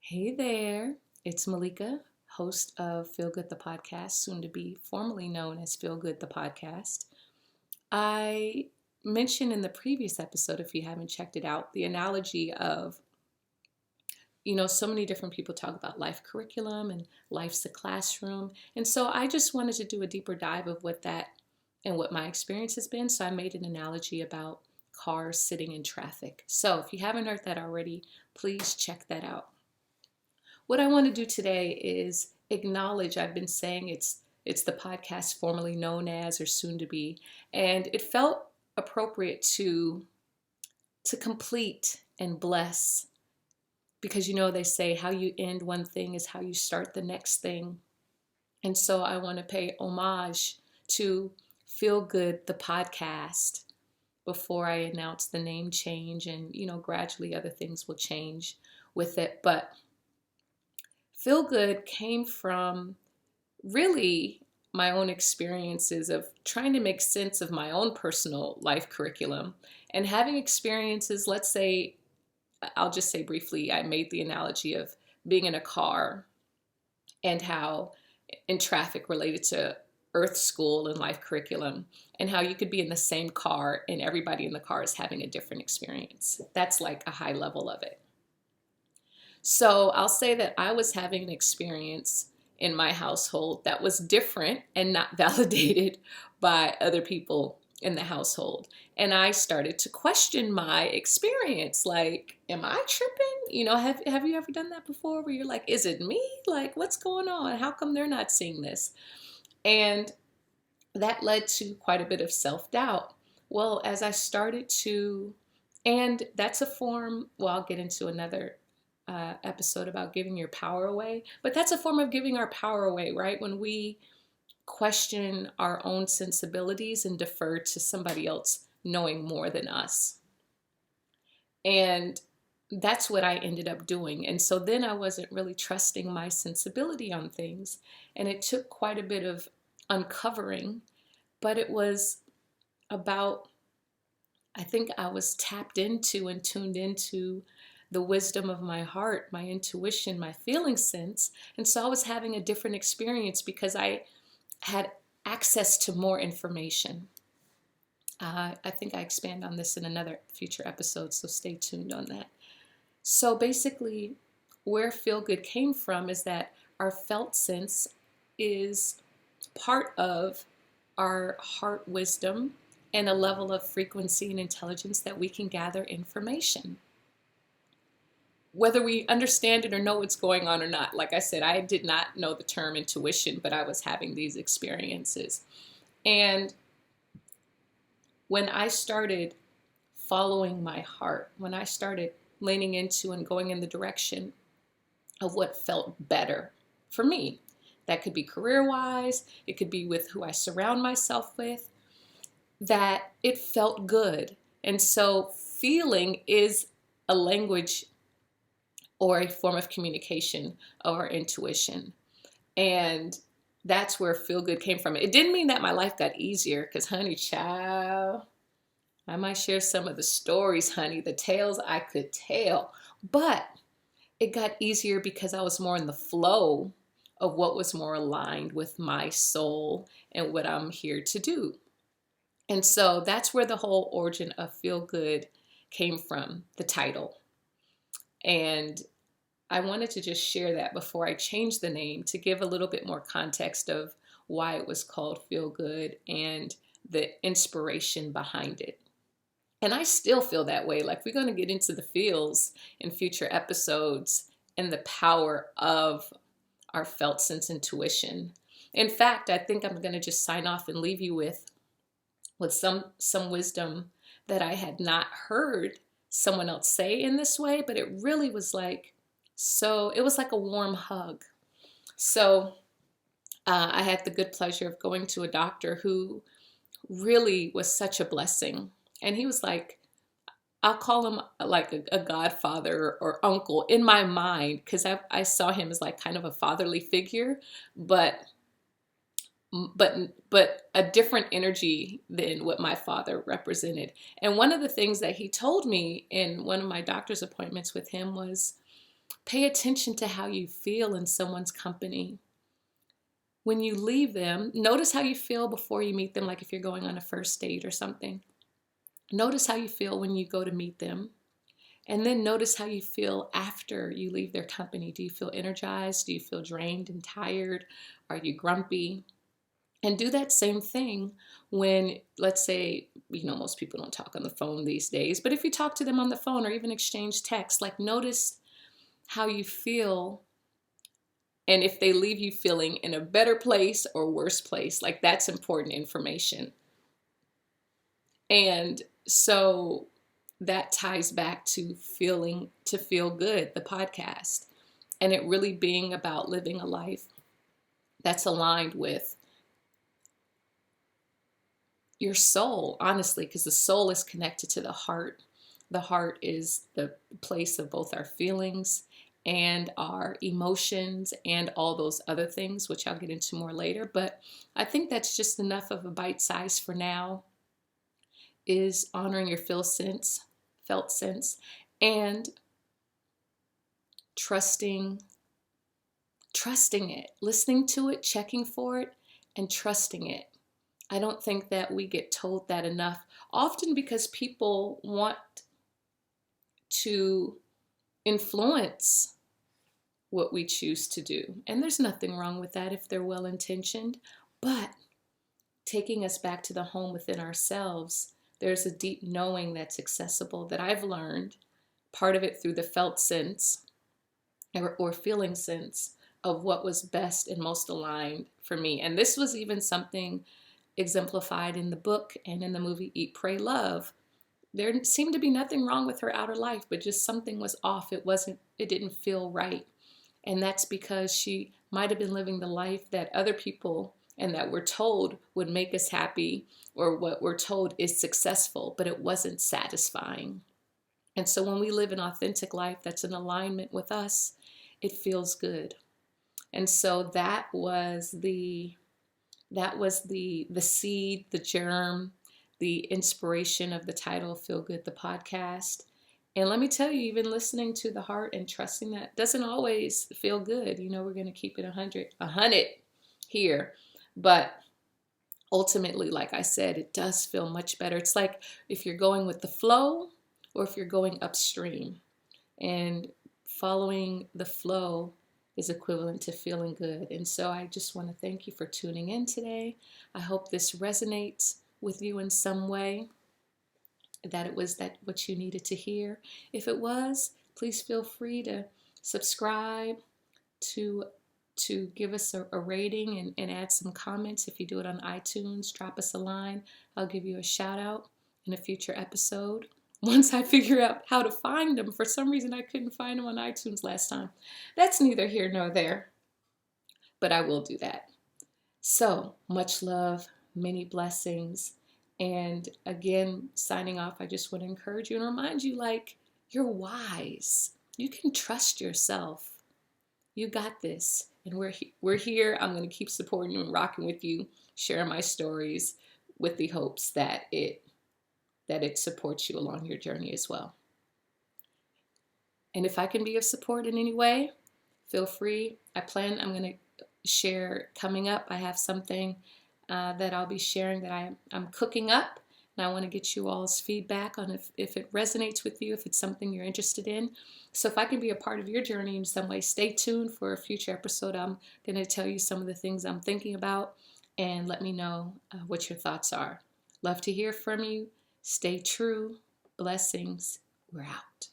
Hey there, it's Malika, host of Feel Good the Podcast, soon to be formally known as Feel Good the Podcast. I mentioned in the previous episode, if you haven't checked it out, the analogy of, so many different people talk about life curriculum and life's a classroom. And so I just wanted to do a deeper dive of what that and what my experience has been. So I made an analogy about cars sitting in traffic. So if you haven't heard that already, please check that out. What I want to do today is acknowledge I've been saying it's the podcast formerly known as or soon to be, and it felt appropriate to complete and bless because they say how you end one thing is how you start the next thing. And so I want to pay homage to Feel Good the podcast before I announce the name change, and gradually other things will change with it. But Feel Good came from really my own experiences of trying to make sense of my own personal life curriculum and having experiences. Let's say, I'll just say briefly, I made the analogy of being in a car and how in traffic related to earth school and life curriculum, and how you could be in the same car and everybody in the car is having a different experience. That's like a high level of it. So I'll say that I was having an experience in my household that was different and not validated by other people in the household. And I started to question my experience. Like, am I tripping? Have you ever done that before where you're like, is it me? Like, what's going on? How come they're not seeing this? And that led to quite a bit of self-doubt. Well, as I started to, and that's a form, well, I'll get into another episode about giving your power away, but that's a form of giving our power away, right? When we question our own sensibilities and defer to somebody else knowing more than us. And that's what I ended up doing. And so then I wasn't really trusting my sensibility on things. And it took quite a bit of uncovering, but it was about, I think I was tapped into and tuned into the wisdom of my heart, my intuition, my feeling sense. And so I was having a different experience because I had access to more information. I think I expand on this in another future episode, so stay tuned on that. So basically, where Feel Good came from is that our felt sense is part of our heart wisdom and a level of frequency and intelligence that we can gather information, whether we understand it or know what's going on or not. Like I said, I did not know the term intuition, but I was having these experiences. And when I started following my heart, when I started leaning into and going in the direction of what felt better for me, that could be career-wise, it could be with who I surround myself with, that it felt good. And so feeling is a language or a form of communication of our intuition. And that's where Feel Good came from. It didn't mean that my life got easier, because honey child, I might share some of the stories, honey, the tales I could tell. But it got easier because I was more in the flow of what was more aligned with my soul and what I'm here to do. And so that's where the whole origin of Feel Good came from, the title. And I wanted to just share that before I changed the name, to give a little bit more context of why it was called Feel Good and the inspiration behind it. And I still feel that way. Like, we're going to get into the feels in future episodes and the power of our felt sense intuition. In fact, I think I'm going to just sign off and leave you with some wisdom that I had not heard someone else say in this way, but it really was like, so it was like a warm hug. So I had the good pleasure of going to a doctor who really was such a blessing. And he was like, I'll call him like a godfather or uncle in my mind, because I saw him as like kind of a fatherly figure, but a different energy than what my father represented. And one of the things that he told me in one of my doctor's appointments with him was, Pay attention to how you feel in someone's company. When you leave them, notice how you feel before you meet them, like if you're going on a first date or something. Notice how you feel when you go to meet them. And then notice how you feel after you leave their company. Do you feel energized? Do you feel drained and tired? Are you grumpy? And do that same thing when, let's say, most people don't talk on the phone these days, but if you talk to them on the phone or even exchange text, like notice how you feel, and if they leave you feeling in a better place or worse place. Like, that's important information. And so that ties back to Feel Good, the podcast, and it really being about living a life that's aligned with your soul, honestly, because the soul is connected to the heart. The heart is the place of both our feelings and our emotions and all those other things, which I'll get into more later. But I think that's just enough of a bite size for now, is honoring your felt sense, and trusting it, listening to it, checking for it, and trusting it. I don't think that we get told that enough, often because people want to influence what we choose to do. And there's nothing wrong with that if they're well-intentioned. But taking us back to the home within ourselves, there's a deep knowing that's accessible that I've learned, part of it through the felt sense or feeling sense of what was best and most aligned for me. And this was even something exemplified in the book and in the movie Eat, Pray, Love. There seemed to be nothing wrong with her outer life, but just something was off. It didn't feel right. And that's because she might have been living the life that other people and that we're told would make us happy, or what we're told is successful, but it wasn't satisfying. And so when we live an authentic life that's in alignment with us, it feels good. And so that was the seed, the germ, the inspiration of the title of Feel Good, the podcast. And let me tell you, even listening to the heart and trusting that doesn't always feel good. We're going to keep it 100 here. But ultimately, like I said, it does feel much better. It's like if you're going with the flow or if you're going upstream. And following the flow is equivalent to feeling good. And so I just want to thank you for tuning in today. I hope this resonates with you in some way, that it was what you needed to hear. If it was, please feel free to subscribe, to give us a rating and add some comments. If you do it on iTunes, drop us a line. I'll give you a shout out in a future episode. Once I figure out how to find them. For some reason, I couldn't find them on iTunes last time. That's neither here nor there, but I will do that. So much love, many blessings. And again, signing off, I just want to encourage you and remind you, you're wise. You can trust yourself. You got this. And we're here. I'm going to keep supporting you and rocking with you, sharing my stories with the hopes that it supports you along your journey as well. And if I can be of support in any way, feel free. I'm going to share coming up. I have something that I'll be sharing that I'm cooking up, and I want to get you all's feedback on if it resonates with you, if it's something you're interested in. So if I can be a part of your journey in some way, stay tuned for a future episode. I'm going to tell you some of the things I'm thinking about, and let me know what your thoughts are. Love to hear from you. Stay true. Blessings. We're out.